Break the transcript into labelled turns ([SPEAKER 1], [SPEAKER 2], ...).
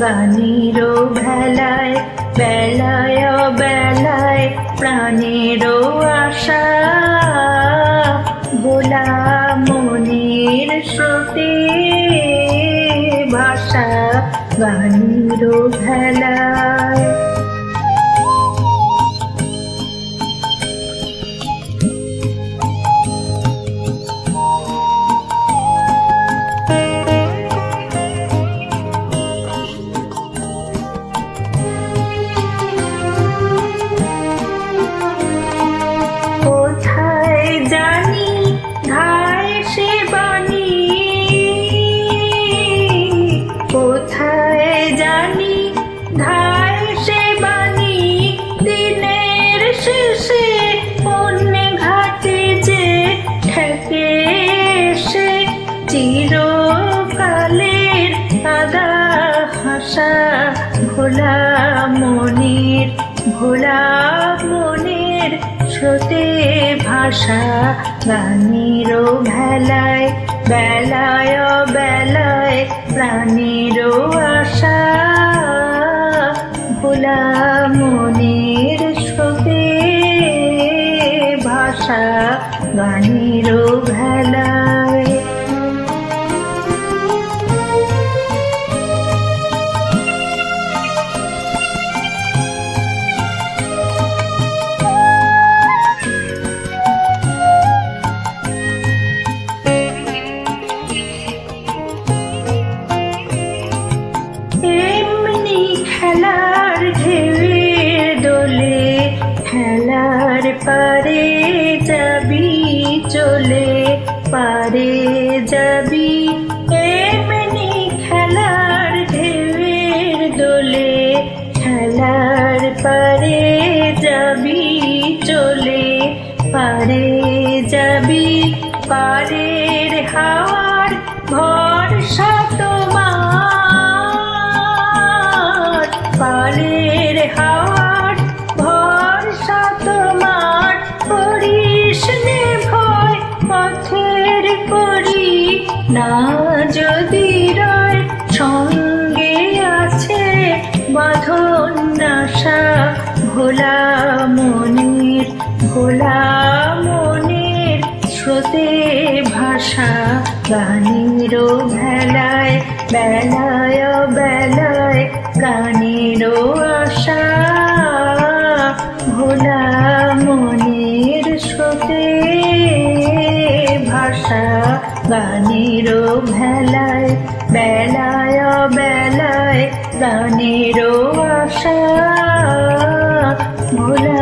[SPEAKER 1] গানেরও ভেলায় বেলায় বেলায় প্রাণেরও আশা ভোলা মনের স্রোতে ভাষা গানেরও ভেলায়। চিরকালের আদা হাসা ভোলা মনের স্রোতে ভাষা গানেরও ভেলায় বেলায় বেলায় প্রাণেরও আশা ভোলা মনের স্রোতে ভাষা গানেরও ভেলায়। খেলার ঢেউয়ের দোলে খেলার পারে যাবি চলে পারে যাবি এমনি খেলার ঢেউয়ের দোলে খেলার পারে যাবি চলে পারে যাবি পারের হাওয়ার ভরসা তোমার পারের হাওয়ার ভরসা তোমার করিস নে ভয় পথের করি না যদি রয় সঙ্গে আছে বাঁধন আশা ভোলা মনের স্রোতে ভাষা গানেরও ভেলায় বেলায় বেলায় গানেরও আশা ভোলা মনের স্রোতে ভাষা গানেরও ভেলায় বেলায় বেলায় গানেরও আশা ভোলা